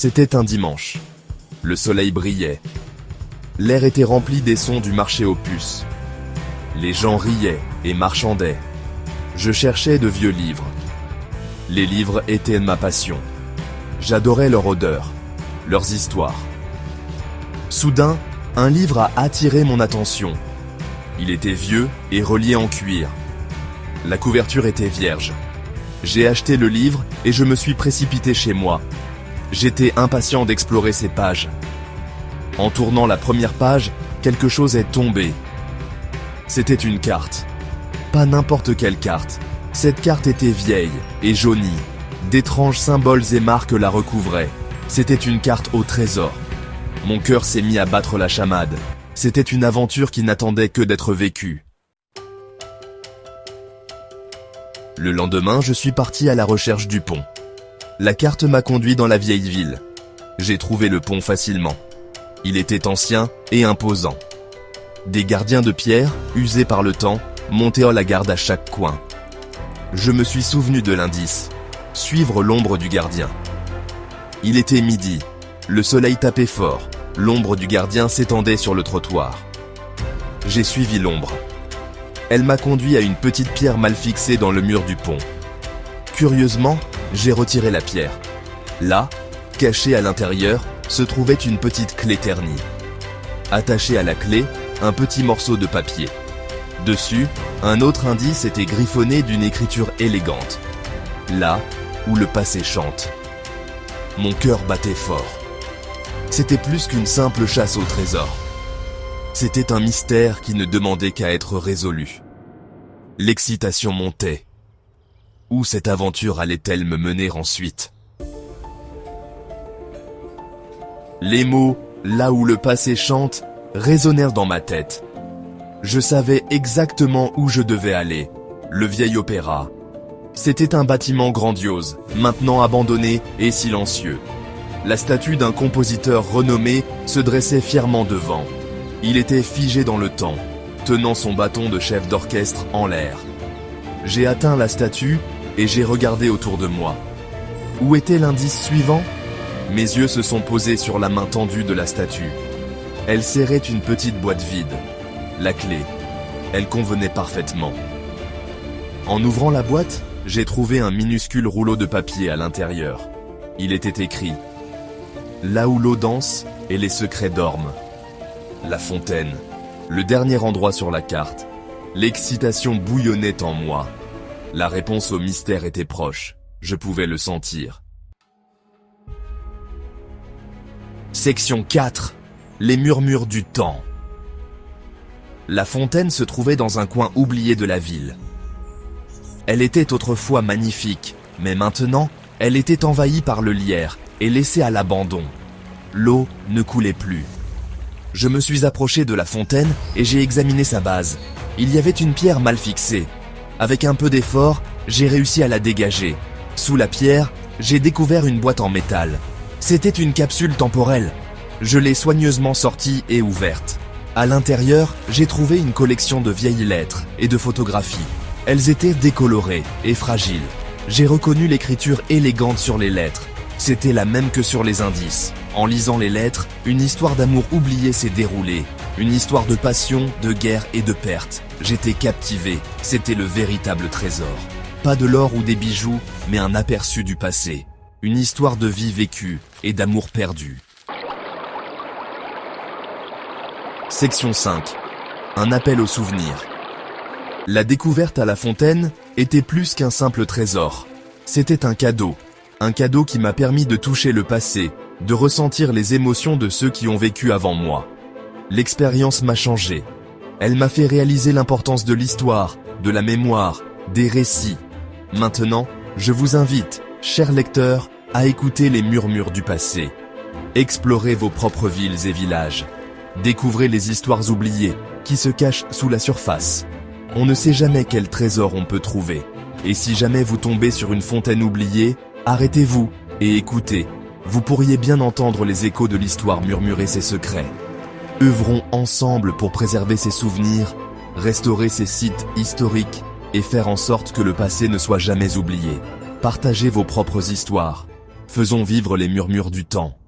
C'était un dimanche. Le soleil brillait. L'air était rempli des sons du marché aux puces. Les gens riaient et marchandaient. Je cherchais de vieux livres. Les livres étaient ma passion. J'adorais leur odeur, leurs histoires. Soudain, un livre a attiré mon attention. Il était vieux et relié en cuir. La couverture était vierge. J'ai acheté le livre et je me suis précipité chez moi. J'étais impatient d'explorer ces pages. En tournant la première page, quelque chose est tombé. C'était une carte. Pas n'importe quelle carte. Cette carte était vieille et jaunie. D'étranges symboles et marques la recouvraient. C'était une carte au trésor. Mon cœur s'est mis à battre la chamade. C'était une aventure qui n'attendait que d'être vécue. Le lendemain, je suis parti à la recherche du pont. La carte m'a conduit dans la vieille ville. J'ai trouvé le pont facilement. Il était ancien et imposant. Des gardiens de pierre, usés par le temps, montaient la garde à chaque coin. Je me suis souvenu de l'indice. Suivre l'ombre du gardien. Il était midi. Le soleil tapait fort. L'ombre du gardien s'étendait sur le trottoir. J'ai suivi l'ombre. Elle m'a conduit à une petite pierre mal fixée dans le mur du pont. Curieusement, j'ai retiré la pierre. Là, cachée à l'intérieur, se trouvait une petite clé ternie. Attachée à la clé, un petit morceau de papier. Dessus, un autre indice était griffonné d'une écriture élégante. Là où le passé chante. Mon cœur battait fort. C'était plus qu'une simple chasse au trésor. C'était un mystère qui ne demandait qu'à être résolu. L'excitation montait. Où cette aventure allait-elle me mener ensuite? Les mots « là où le passé chante » résonnèrent dans ma tête. Je savais exactement où je devais aller. Le vieil opéra. C'était un bâtiment grandiose, maintenant abandonné et silencieux. La statue d'un compositeur renommé se dressait fièrement devant. Il était figé dans le temps, tenant son bâton de chef d'orchestre en l'air. J'ai atteint la statue et j'ai regardé autour de moi. Où était l'indice suivant? Mes yeux se sont posés sur la main tendue de la statue. Elle serrait une petite boîte vide. La clé. Elle convenait parfaitement. En ouvrant la boîte, j'ai trouvé un minuscule rouleau de papier à l'intérieur. Il était écrit « Là où l'eau danse et les secrets dorment ». La fontaine, le dernier endroit sur la carte. L'excitation bouillonnait en moi. La réponse au mystère était proche. Je pouvais le sentir. Section 4. Les murmures du temps. La fontaine se trouvait dans un coin oublié de la ville. Elle était autrefois magnifique, mais maintenant, elle était envahie par le lierre et laissée à l'abandon. L'eau ne coulait plus. Je me suis approché de la fontaine et j'ai examiné sa base. Il y avait une pierre mal fixée. Avec un peu d'effort, j'ai réussi à la dégager. Sous la pierre, j'ai découvert une boîte en métal. C'était une capsule temporelle. Je l'ai soigneusement sortie et ouverte. À l'intérieur, j'ai trouvé une collection de vieilles lettres et de photographies. Elles étaient décolorées et fragiles. J'ai reconnu l'écriture élégante sur les lettres. C'était la même que sur les indices. En lisant les lettres, une histoire d'amour oubliée s'est déroulée. Une histoire de passion, de guerre et de perte. J'étais captivé. C'était le véritable trésor. Pas de l'or ou des bijoux, mais un aperçu du passé. Une histoire de vie vécue et d'amour perdu. Section 5. Un appel au souvenir. La découverte à la fontaine était plus qu'un simple trésor. C'était un cadeau. Un cadeau qui m'a permis de toucher le passé, de ressentir les émotions de ceux qui ont vécu avant moi. L'expérience m'a changé. Elle m'a fait réaliser l'importance de l'histoire, de la mémoire, des récits. Maintenant, je vous invite, chers lecteurs, à écouter les murmures du passé. Explorez vos propres villes et villages. Découvrez les histoires oubliées qui se cachent sous la surface. On ne sait jamais quel trésor on peut trouver. Et si jamais vous tombez sur une fontaine oubliée, arrêtez-vous et écoutez. Vous pourriez bien entendre les échos de l'histoire murmurer ses secrets. Œuvrons ensemble pour préserver ces souvenirs, restaurer ces sites historiques et faire en sorte que le passé ne soit jamais oublié. Partagez vos propres histoires. Faisons vivre les murmures du temps.